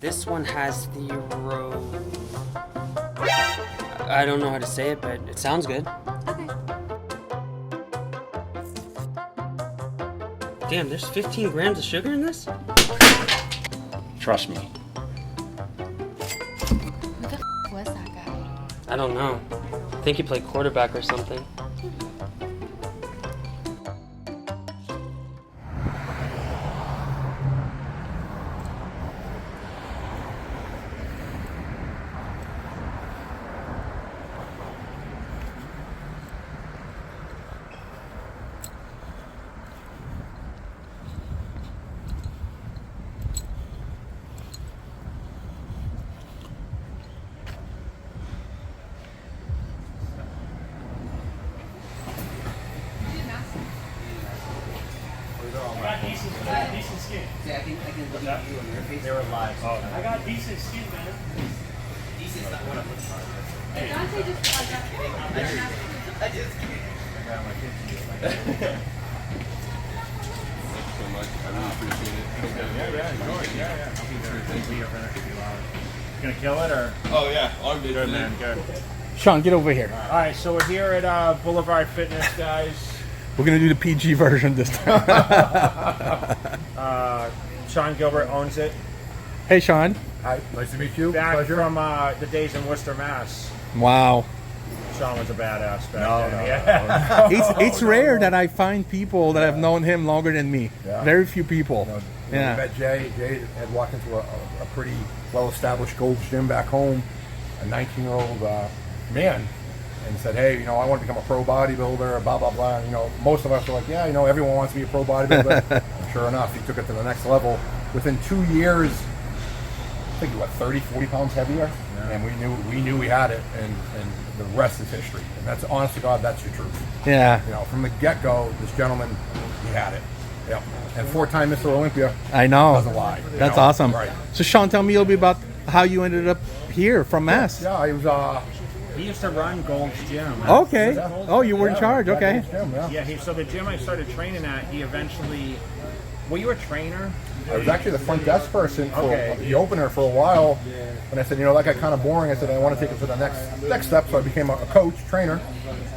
This one has the I don't know how to say it, but it sounds good. Okay. Damn, there's 15 grams of sugar in this? Trust me. Who the was that guy? I don't know. I think he played quarterback or something. Decent skin. See, I can look at you on your face. They were live. Oh, I got decent skin, man. Decent's not one of them. Did Dante just I just can't. I got my kids. Thanks so much. I really appreciate it. Yeah, enjoy it. Yeah. I'll be there. I'll be here for the next few hours. You gonna kill it or? Oh yeah, arm day. Good, man. Good. Sean, get over here. All right, so we're here at Boulevard Fitness, guys. We're going to do the PG version this time. Sean Gilbert owns it. Hey, Sean. Hi, nice to meet you. Back Pleasure. from the days in Worcester, Mass. Wow. Sean was a badass back No, then. no, Yeah. It's rare that I find people that have known him longer than me. Yeah. Very few people. You know, Yeah. we met Jay. Jay had walked into a pretty well-established Gold's Gym back home, a 19-year-old man, and said, hey, I want to become a pro bodybuilder, blah, blah, blah. Most of us were like, yeah, everyone wants to be a pro bodybuilder. Sure enough, he took it to the next level. Within 2 years, I think, 30, 40 pounds heavier, and we knew we had it, and the rest is history. And that's, honest to God, that's the truth. Yeah. From the get-go, this gentleman, he had it. Yep. And 4-time Mr. Olympia. I know. Doesn't lie. That's awesome. Right. So, Sean, tell me a little bit about how you ended up here from Mass. Yeah, he was. He used to run Gold's Gym. Okay. Oh, you were in charge. Okay. So the gym I started training at, he eventually... Were you a trainer? I was actually the front desk person for Okay. the opener for a while. And I said, that got kind of boring. I said, I want to take it to the next step. So I became a coach, trainer.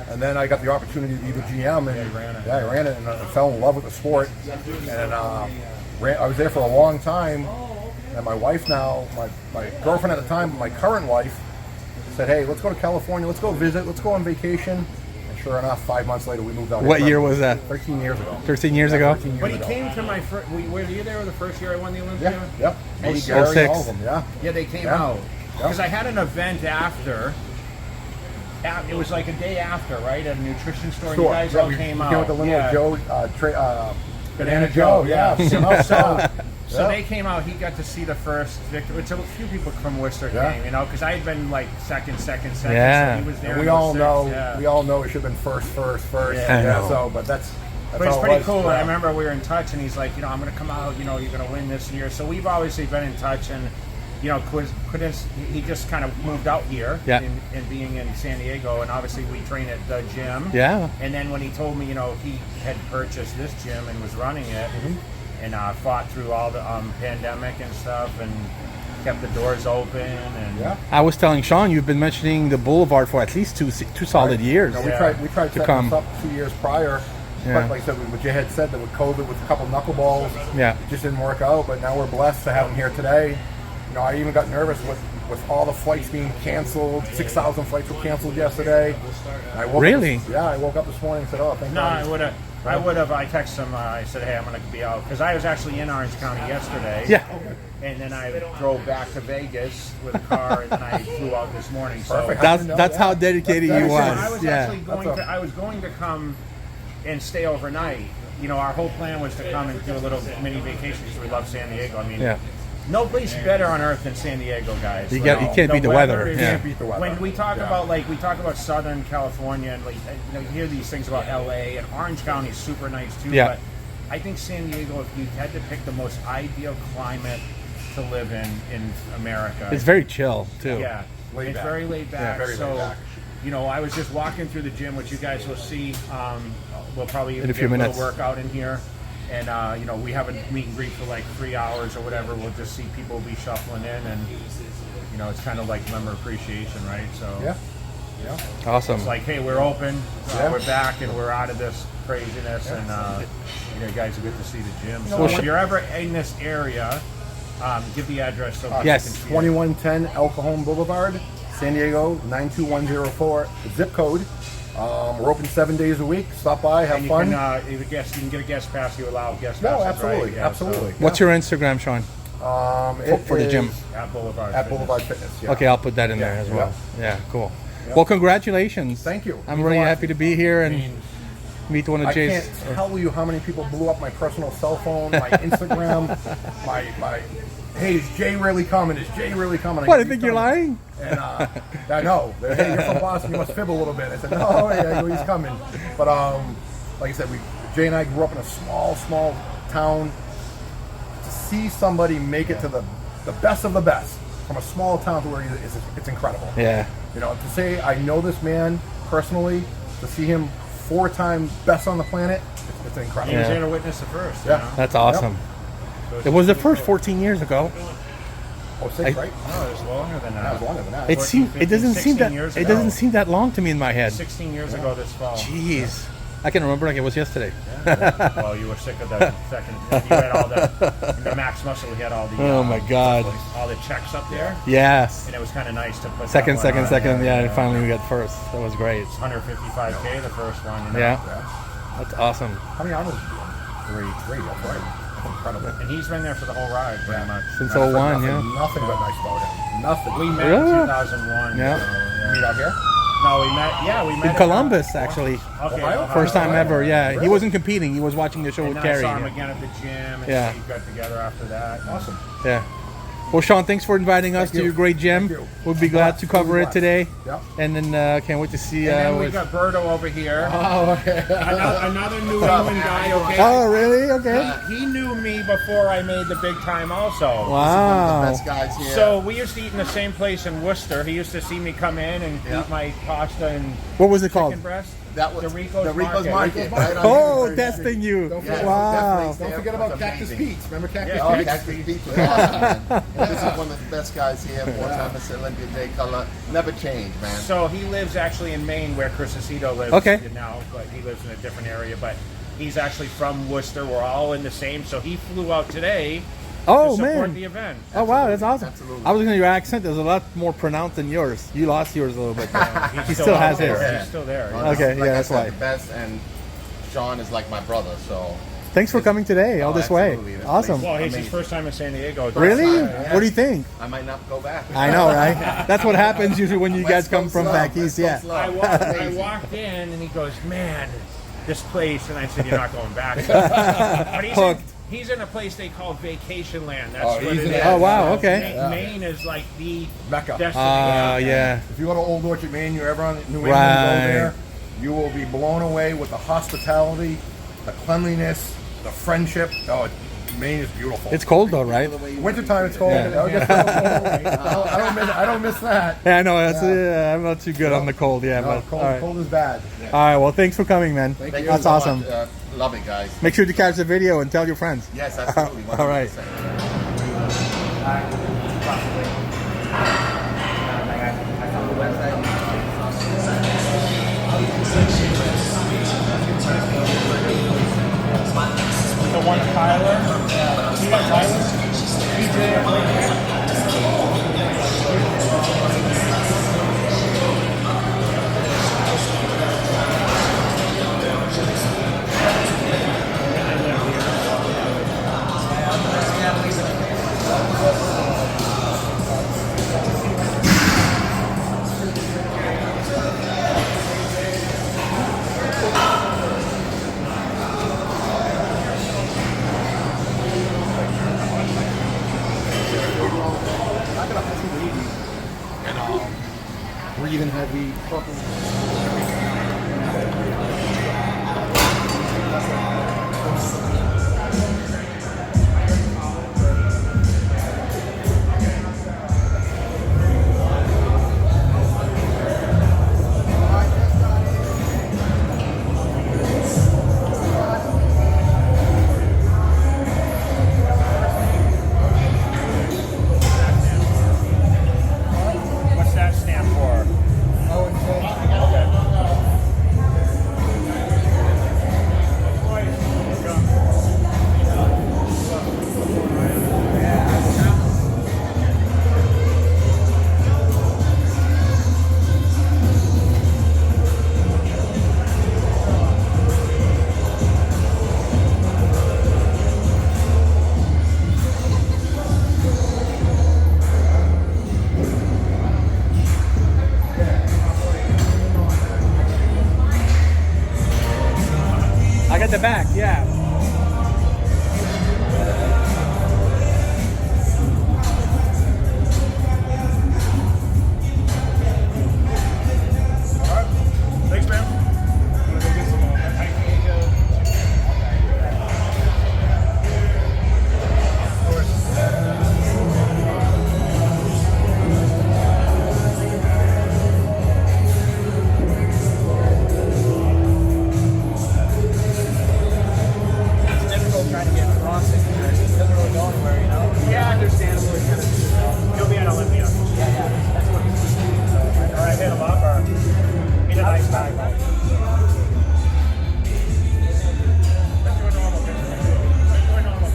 And then I got the opportunity to be the GM. And I ran it and I fell in love with the sport. And I was there for a long time. And my wife now, my girlfriend at the time, my current wife, said, hey, let's go to California. Let's go visit. Let's go on vacation. And sure enough, 5 months later, we moved out. What year was that? 13 years ago. 13 years ago? 13 years But he ago. came to my first... Were you there the first year I won the Olympia? Yeah, yep. Oh, Me, six. Gary, 06. all of them, yeah. Yeah, they came Yeah. out. Yep. Because I had an event after. It was like a day after, right? At a nutrition store. And you guys all we came we out. Came with the little Yeah. Joe, Banana Joe, yeah. So Yeah. they came out. He got to see the first victim. It's a few people from Worcester Yeah. came, because I had been like second. Yeah. So he was there. And we in all 06, know, yeah. we all know it should have been first. Yeah. I know. So, but that's But it's how it pretty was. cool. Yeah. I remember we were in touch, and he's like, I'm going to come out. You're going to win this year. So we've obviously been in touch, and he just kind of moved out here, Yeah. and being in San Diego, and obviously we train at the gym. Yeah. And then when he told me, he had purchased this gym and was running it, and fought through all the pandemic and stuff, and kept the doors open, and Yeah. I was telling Sean, you've been mentioning the Boulevard for at least two solid years. No, Yeah. we tried To setting come. this up 2 years prior. Yeah. But like I said, what Jay had said, that with COVID, with a couple knuckleballs, Yeah. it just didn't work out. But now we're blessed to have him here today. I even got nervous with all the flights being canceled. 6,000 flights were canceled yesterday. And I woke Really? Up I woke up this morning and said, oh, thank no, God. I would have. I texted him. I said, hey, I'm going to be out, because I was actually in Orange County yesterday. Yeah. And then I drove back to Vegas with a car, and then I flew out this morning. So Perfect. That's how dedicated That's he very was. I was Yeah. actually going to. I was going to come and stay overnight. Our whole plan was to come and do a little mini vacation because we love San Diego. I mean, Yeah. no place better on earth than San Diego, guys. You can't beat the weather. is- Yeah. Can't beat the weather. When we talk Yeah. about we talk about Southern California, and you hear these things about LA, and Orange County is super nice too. Yeah. But I think San Diego, if you had to pick the most ideal climate to live in America, It's very chill, too. yeah, Laid it's back. very laid back. very so, laid back. I was just walking through the gym, which you guys will see. We'll probably In a few get minutes. little workout in here. And you know, we have a meet and greet for like 3 hours or whatever. We'll just see people be shuffling in, and you know, it's kind of like member appreciation, right? So Yeah. Yeah. Awesome. it's like, hey, we're open, Yeah. we're back, and we're out of this craziness, and you know, guys are good to see the gym. So Well, if you're ever in this area, give the address so people yes. can see it. 2110 El Cajon Boulevard, San Diego 92104. Zip code. We're open 7 days a week. Stop by, have And you fun. can, you can get a guest pass. You allow guest No, passes, absolutely, right? Yeah, absolutely. What's your Instagram, Sean? It for the gym? is So, at Boulevard. At Fitness. Boulevard Fitness. Yeah. Okay, I'll put that in there Yeah, as yeah. well. Yeah, cool. Well, congratulations. Thank you. I'm Means really a lot. happy to be here and I mean, meet one of I Jay's. can't tell you how many people blew up my personal cell phone, my Instagram, my. Hey, is Jay really coming? Is Jay really coming? What, I keep think you're coming. lying? And I know. Hey, you're from Boston. You must fib a little bit. I said, no, yeah, he's coming. But like I said, Jay and I grew up in a small town. To see somebody make it to the best of the best from a small town to where he is, it's incredible. Yeah. You know, to say I know this man personally, to see him 4-time best on the planet, it's incredible. he was Yeah. there to witness the first. Yeah. You know? That's awesome. So it's It was the pretty first cool. 14 years ago. Oh, 6, right? No, it was longer than That that. was longer than that. It 14, seemed. It doesn't 15, seem that. 16 years It ago. doesn't seem that long to me in my head. 16 years ago this fall. Jeez, I can remember like it was yesterday. Well, you were sick of the second. You had all the Max Muscle. We had all the. Oh my God. All the checks up there, Yes. and it was kind of nice to put Second. that one on. Yeah, and finally we got first. That was great. 155K the first one. You know? Yeah. That's awesome. How many hours did you run? 3, that's right. That's incredible. And he's been there for the whole ride, pretty much. Since Nothing- 01, yeah. Nothing but nice about it. Nothing. We met Really? in 2001. Yeah. So, Meet out here? No, we met. Yeah, we met In Columbus, actually. Okay. Ohio? First time ever. Yeah. He Really? wasn't competing. He was watching the show And with then I Carrie. saw him Yeah. again at the gym. And Yeah. we got together after that. Awesome. Yeah. Well, Sean, thanks for inviting us Thank to you. your great gym. Thank you. We'll be glad to cover it today. Yeah. And then can't wait to see. And then we what- got Berto over here. Oh, okay. Another New England guy. Okay. Oh, really? Okay. He knew me before I made the big time. Also. Wow. Best guys here. So we used to eat in the same place in Worcester. He used to see me come in and Yeah. eat my pasta and What was it called? chicken breast. that was the Rico's Market. Market. Right on Oh, here. testing you. Don't Yeah, Wow. definitely. Don't forget about It's Cactus amazing. Pete's. Remember Cactus Yeah. Oh, Pete's? Cactus Pete's was awesome, man. This is one of the best guys here. 4-time Miss Olympia, Day Color. Never change, man. So he lives actually in Maine, where Chris Aceto lives Okay. now, but he lives in a different area. But he's actually from Worcester. We're all in the same. So he flew out today Oh, to support man. the event. Oh, wow. That's awesome. Absolutely. I was looking at your accent. There's a lot more pronounced than yours. You lost yours a little bit. He's He still has out there. his. Yeah. He's still there. Well, Okay, like yeah, I that's said, why. The best, and Sean is like my brother, so. Thanks for coming today all Oh, this way. absolutely. This Awesome. Well, it's his Amazing. first time in San Diego. Really? Yeah. What do you think? I might not go back. I know, right? That's what happens usually when you guys West come Coast from love, back West east. Yeah. Coast love. I Amazing. walked in and he goes, man, this place. And I said, you're not going back. But Hooked. he's in a place they call Vacation Land. That's Oh, what he's it in is. that. Oh, wow, okay. Maine is like the Mecca. destination. Yeah. If you go to Old Orchard, Maine, you're ever on New England, Right. go there, you will be blown away with the hospitality, the cleanliness, the friendship. Oh, Maine is beautiful. It's cold though, right? Wintertime, it's cold. Yeah. I don't miss that. Yeah, I know. That's, I'm not too good on the cold. Yeah, No, but cold, all right. cold is bad. All right. Well, thanks for coming, man. Thank you That's so awesome. much. Love it, guys. Make sure to catch the video and tell your friends. Yes, absolutely. All right. 100%. The one Tyler. You got Tyler? Breathing heavy, purple. Boston. He doesn't really go anywhere, you know? Yeah, understandable. He'll be at Olympia. Yeah, that's what he's doing. So, or I hit him up, or he's a nice guy. Let's do a normal picture. Let's do a normal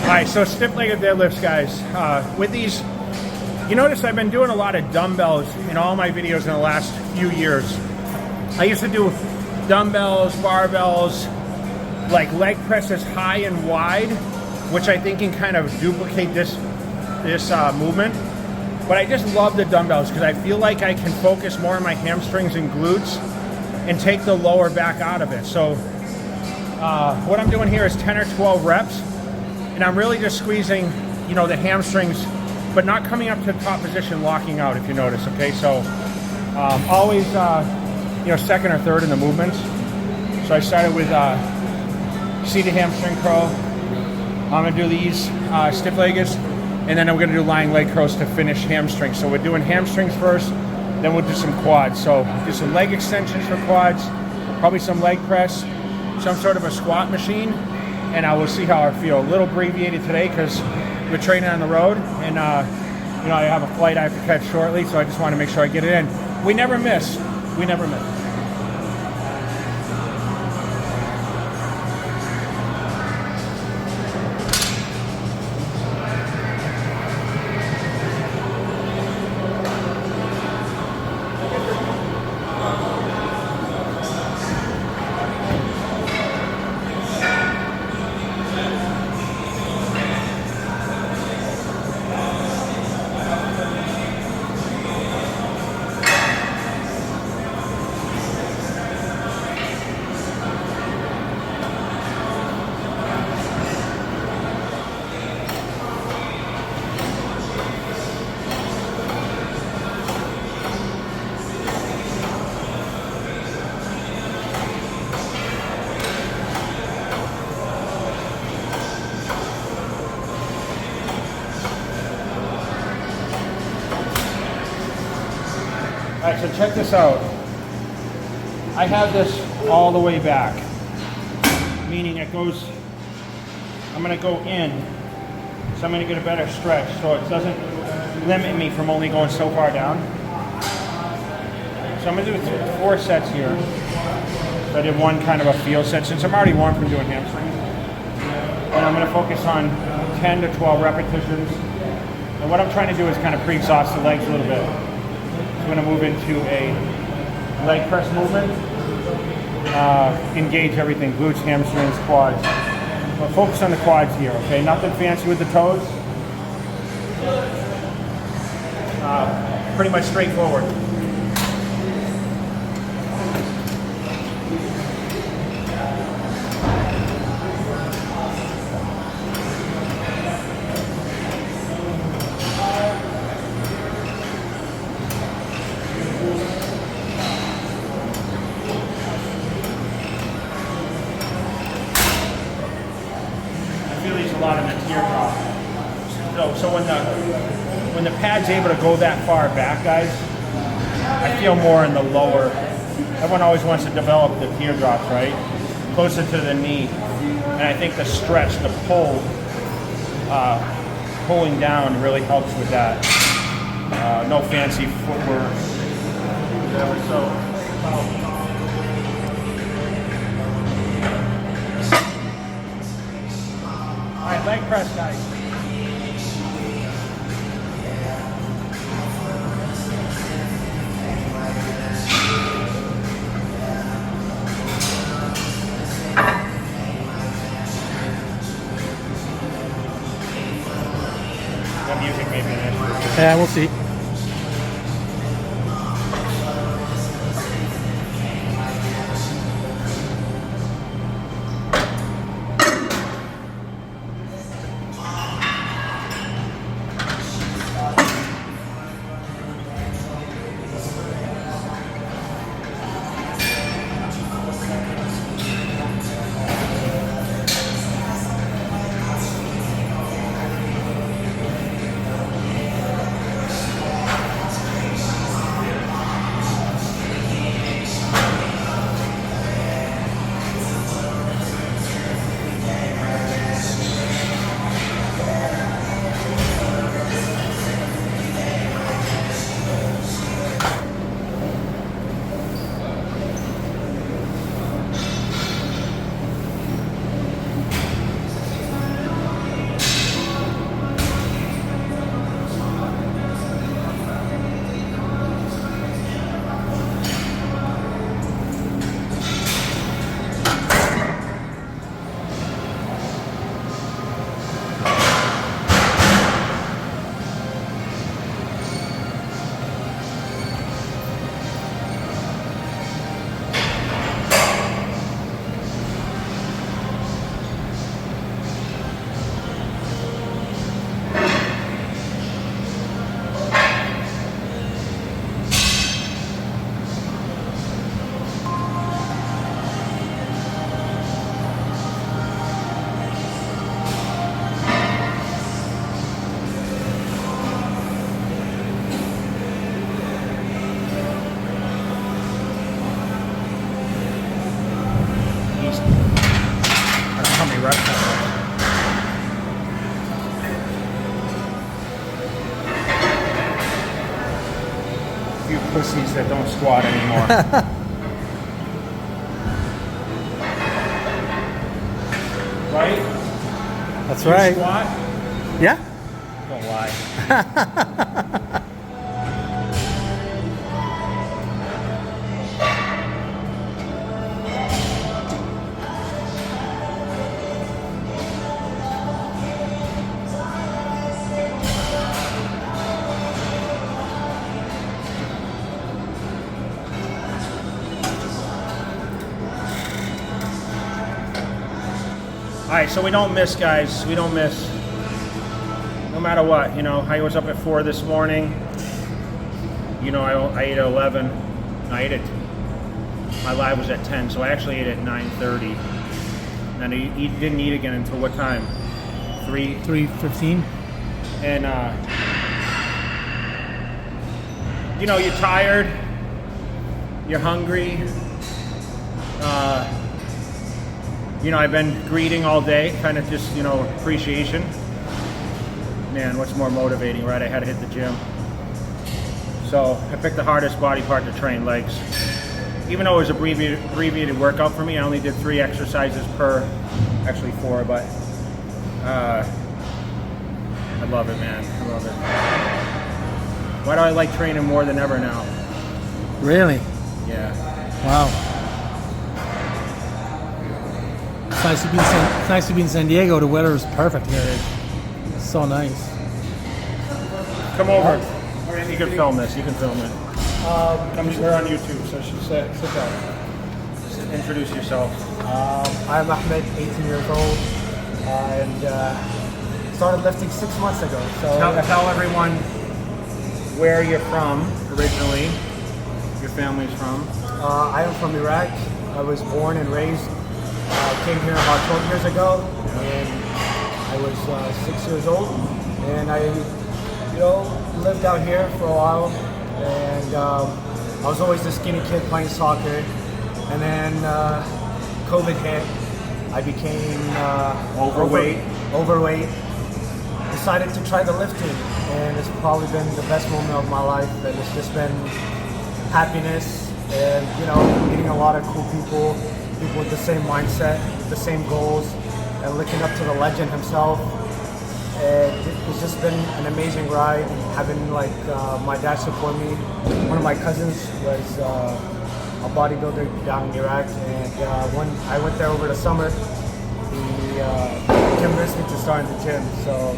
Alright, so stiff leg of deadlifts, guys. With these, you notice I've been doing a lot of dumbbells in all my videos in the last few years. I used to do dumbbells, barbells, like leg presses high and wide, which I think can kind of duplicate this movement. But I just love the dumbbells because I feel like I can focus more on my hamstrings and glutes and take the lower back out of it. So what I'm doing here is 10 or 12 reps. And I'm really just squeezing, you know, the hamstrings, but not coming up to the top position, locking out, if you notice, okay? So always, you know, second or third in the movements. So I started with seated hamstring curl. I'm gonna do these stiff leggers, and then we're gonna do lying leg curls to finish hamstrings. So we're doing hamstrings first, then we'll do some quads. So do some leg extensions for quads, probably some leg press, some sort of a squat machine, and I will see how I feel. A little abbreviated today because we're training on the road, and you know, I have a flight I have to catch shortly, so I just want to make sure I get it in. We never miss. We never miss. Alright, so check this out. I have this all the way back, meaning it goes, I'm going to go in, so I'm going to get a better stretch so it doesn't limit me from only going so far down. So I'm going to do 4 sets here. So I did one kind of a feel set since I'm already warm from doing hamstrings. And I'm going to focus on 10 to 12 repetitions. And what I'm trying to do is kind of pre-exhaust the legs a little bit. I'm going to move into a leg press movement, engage everything, glutes, hamstrings, quads. But focus on the quads here, okay? Nothing fancy with the toes. Pretty much straightforward. A lot of the teardrop. So when the pad's able to go that far back, guys, I feel more in the lower. Everyone always wants to develop the teardrops, right? Closer to the knee. And I think the stretch, the pull, pulling down really helps with that. No fancy footwork. Whatever, so. All right, leg press, guys. That music made me an issue. Yeah, we'll see. Few pussies that don't squat anymore. Right? That's You right. Squat? Yeah. Don't lie. All right, so we don't miss, guys. We don't miss. No matter what, you know. I was up at 4 this morning. You know, I ate at 11. I ate at. My live was at 10, so I actually ate at 9:30. And I didn't eat again until what time? 3:15. And you know, you're tired. You're hungry. You know, I've been greeting all day, kind of just, you know, appreciation. Man, what's more motivating, right? I had to hit the gym. So I picked the hardest body part to train, legs. Even though it was abbreviated workout for me, I only did 3 exercises per, actually 4, but I love it, man. I love it. Why do I like training more than ever now? Really? Yeah. Wow. It's nice to be in San Diego. The weather is perfect here. It's so nice. Come over. You can film this. You can film it. We're on YouTube, so sit down. Just introduce yourself. I'm Ahmed, 18 years old, and started lifting 6 months ago. So Tell everyone where you're from originally. Your family's from. I am from Iraq. I was born and raised. I came here about 12 years ago, and I was 6 years old, and I, you know, lived out here for a while, and I was always the skinny kid playing soccer, and then COVID hit, I became Overweight. Overweight. Decided to try the lifting, and it's probably been the best moment of my life. And it's just been happiness, and meeting a lot of cool people with the same mindset, the same goals, and looking up to the legend himself. It's just been an amazing ride. Having my dad support me. One of my cousins was a bodybuilder down in Iraq, and when I went there over the summer, he convinced me to start in the gym. So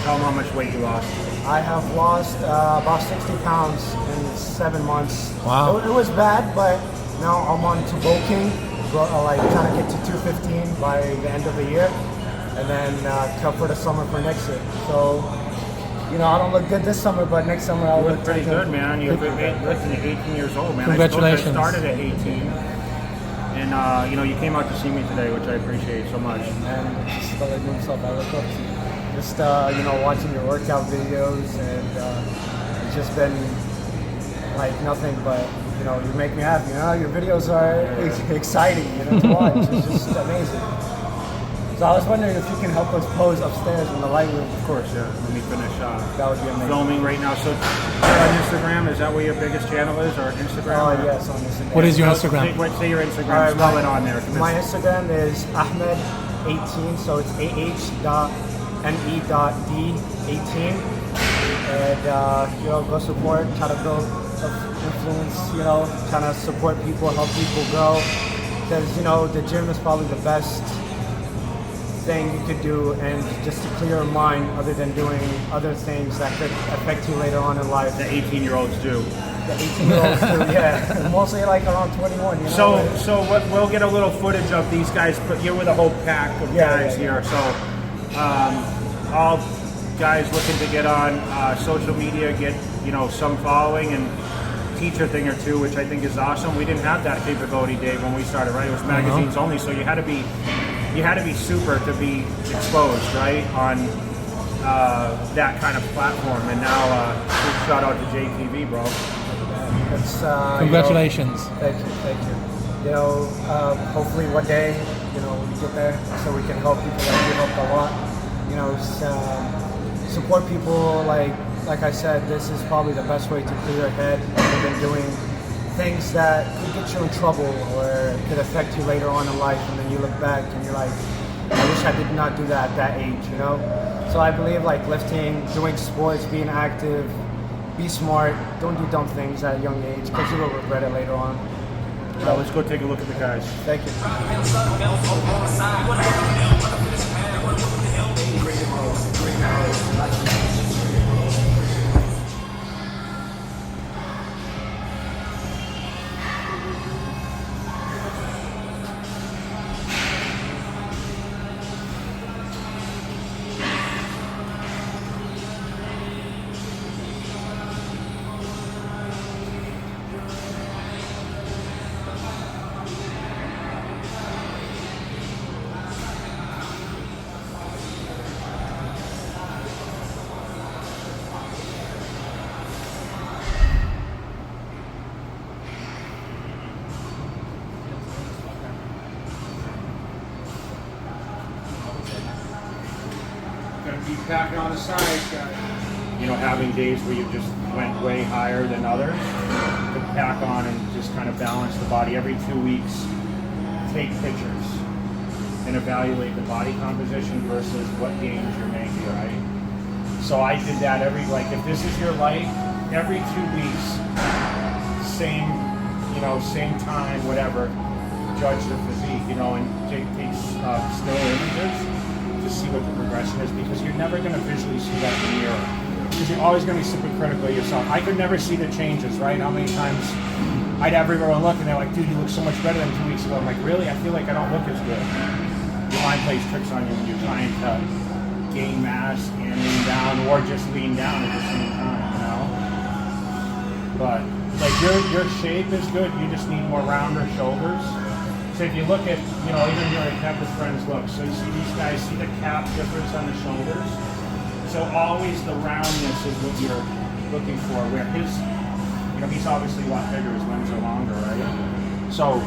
tell them how much weight you lost. I have lost about 60 pounds in 7 months. Wow. It was bad, but now I'm on to bulking, trying to get to 215 by the end of the year, and then cut for the summer for next year. So, I don't look good this summer, but next summer I'll look pretty good, man. You're 18 years old, man. Congratulations. I started at 18. And, you came out to see me today, which I appreciate so much. And just the legend himself, I look up to you. Just, watching your workout videos, and it's just been like nothing but, you make me happy. Your videos are exciting, to watch. It's just amazing. So I was wondering if you can help us pose upstairs in the light room. Of course, yeah. Let me finish that would be amazing. filming right now. So you're on Instagram, is that where your biggest channel is, or Instagram? Oh, yes, on Instagram. What is your Instagram? Say your Instagram, spell it on there. My Instagram is Ahmed18, so it's AH.ME.D18. And, go support, try to build influence, trying to support people, help people grow. Because, the gym is probably the best thing you could do, and just to clear your mind other than doing other things that could affect you later on in life. The 18-year-olds do. The 18-year-olds do, yeah. Mostly around 21, So we'll get a little footage of these guys. You're with a whole pack of guys here. So all guys looking to get on social media, get some following, and teach a thing or two, which I think is awesome. We didn't have that capability, Dave, when we started, right? It was magazines only, so you had to be super to be exposed, right, on that kind of platform. And now, big shout out to JTV, bro. It's, Congratulations. Thank you. Hopefully one day, we get there so we can help people that we helped a lot. Support people like I said, this is probably the best way to clear your head other than doing things that could get you in trouble or could affect you later on in life, and then you look back and you're like, I wish I did not do that at that age, So I believe lifting, doing sports, being active, be smart, don't do dumb things at a young age because you will regret it later on. Let's go take a look at the guys. Thank you. Keep packing on the sides, guys. Having days where you just went way higher than others, to pack on and just kind of balance the body. Every 2 weeks, take pictures and evaluate the body composition versus what gains you're making, right? So I did that if this is your life, every 2 weeks, same time, whatever, judge the physique, and take still images to see what the progression is, because you're never going to visually see that in the mirror, because you're always going to be super critical of yourself. I could never see the changes, right? How many times I'd have everyone look and they're like, dude, you look so much better than 2 weeks ago. I'm like, really? I feel like I don't look as good. Your mind plays tricks on you when you're trying to gain mass and lean down, or just lean down at the same time, But your shape is good. You just need more rounder shoulders. So if you look at, even your Kev's friends look, so you see these guys, see the cap difference on the shoulders? So always the roundness is what you're looking for, where he's obviously a lot bigger, his limbs are longer, right? So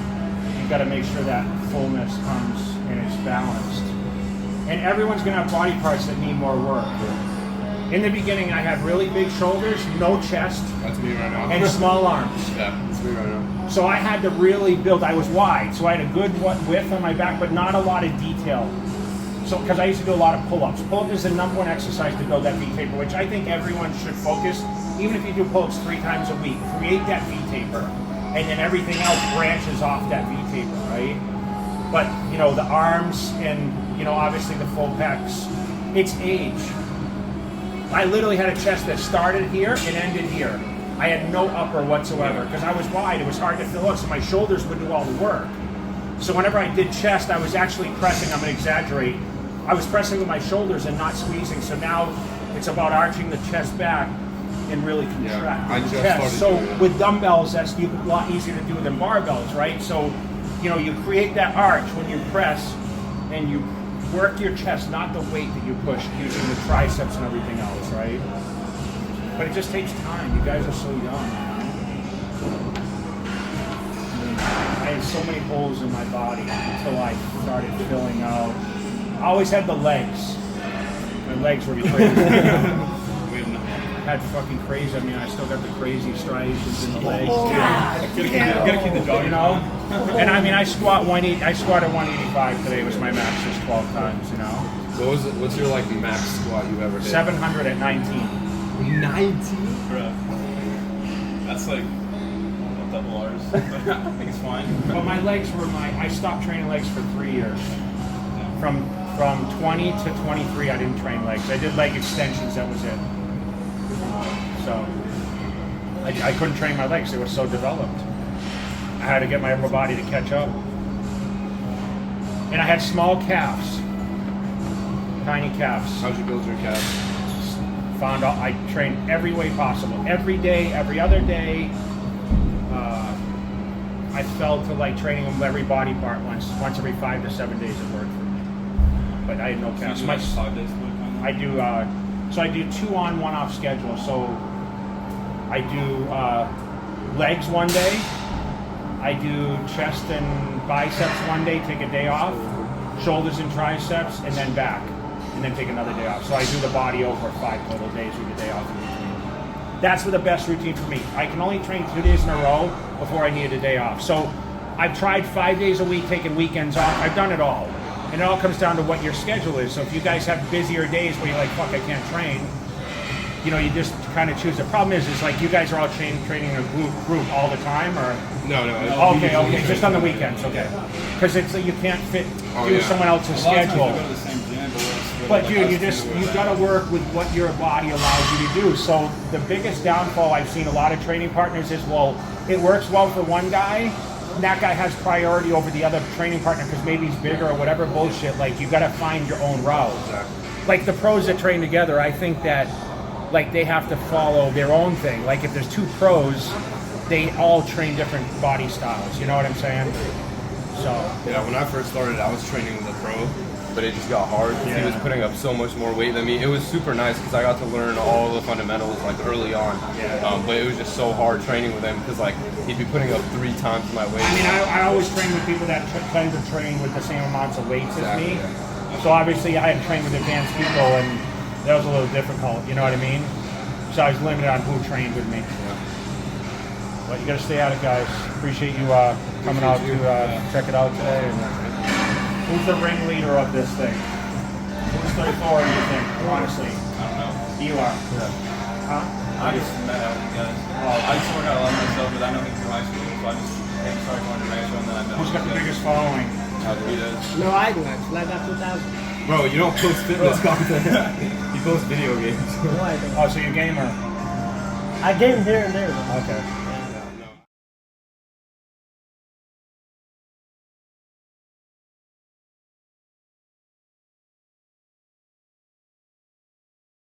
you've got to make sure that fullness comes and it's balanced. And everyone's gonna have body parts that need more work. In the beginning, I had really big shoulders, no chest, That's me right now. and small arms. Yeah, that's me right now. So I had to really build. I was wide, so I had a good width on my back, but not a lot of detail. So, because I used to do a lot of pull-ups. Pull-up is the number one exercise to build that V-taper, which I think everyone should focus. Even if you do pull-ups 3 times a week, create that V-taper, and then everything else branches off that V-taper, right? But you know, the arms and you know, obviously the full pecs. It's age. I literally had a chest that started here and ended here. I had no upper whatsoever because I was wide. It was hard to fill up, so my shoulders would do all the work. So whenever I did chest, I was actually pressing. I'm gonna exaggerate. I was pressing with my shoulders and not squeezing. So now it's about arching the chest back and really contract I the just chest. started So doing that. with dumbbells, that's a lot easier to do than barbells, right? So you know, you create that arch when you press and you work your chest, not the weight that you push using the triceps and everything else, right? But it just takes time. You guys are so young. I had so many holes in my body until I started filling out. I always had the legs. My legs were crazy. Had fucking crazy. I mean, I still got the crazy striations in the legs. Gotta keep the dog, You know? And I mean, I squatted 185 today. Was my max just 12 times, you know? What's your like max squat you ever did? 700 at 19. 19? Bro, that's like a double ours. I think it's fine. But my legs were I stopped training legs for 3 years. From 20 to 23, I didn't train legs. I did leg extensions, that was it. So I couldn't train my legs, they were so developed. I had to get my upper body to catch up. And I had small calves, tiny calves. How'd you build your calves? Found out I trained every way possible. Every day, every other day. I fell to like training them every body part once every 5 to 7 days it worked for me. But I had no calves. You do like 5 days a week? I do, so I do 2 on, 1 off schedule. So I do legs one day, I do chest and biceps one day, take a day off, shoulders and triceps, and then back, and then take another day off. So I do the body over 5 total days with a day off in between. That's the best routine for me. I can only train 2 days in a row before I need a day off. So I've tried 5 days a week, taking weekends off. I've done it all. And it all comes down to what your schedule is. So if you guys have busier days where you're like, fuck, I can't train, you know, you just kind of choose. The problem is like you guys are all training a group all the time, or? No. Okay, just on the weekends, okay. Because it's you can't fit someone else's A lot of times schedule. we go to the same gym, but we're split But up, dude, like, us two you or got to work with what your body allows you to do. So the biggest downfall I've seen a lot of training partners is, well, it works well for one guy, and that guy has priority over the other training partner because maybe he's bigger or whatever bullshit. Like, you got to find your own route. Like the pros that train together, I think that like they have to follow their own thing. Like if there's 2 pros, they all train different body styles. You know what I'm saying? So Yeah, when I first started, I was training with a pro, but it just got hard. He was putting up so much more weight than me. It was super nice because I got to learn all the fundamentals like early on. But it was just so hard training with him because like he'd be putting up 3 times my weight. I mean, I always train with people that tend to train with the same amounts of weights as me. Yeah. So obviously I had to train with advanced people, and that was a little difficult. You know what I mean? So I was limited on who trained with me. But you got to stay at it, guys. Appreciate you coming out to check it out today. And, who's the ringleader of this thing? Who's the authority, you think? Honestly, I don't know. you are. Huh? I just met out with you guys. I just work out a lot myself, but I know him through high school, so I just started going to Rancho, and then I met Who's got the him. biggest following? He does. No, I do actually. I got 2,000. Bro, you don't post fitness content. You post video games. No, I don't. Oh, so you're a gamer. I game here and there. Though. Okay.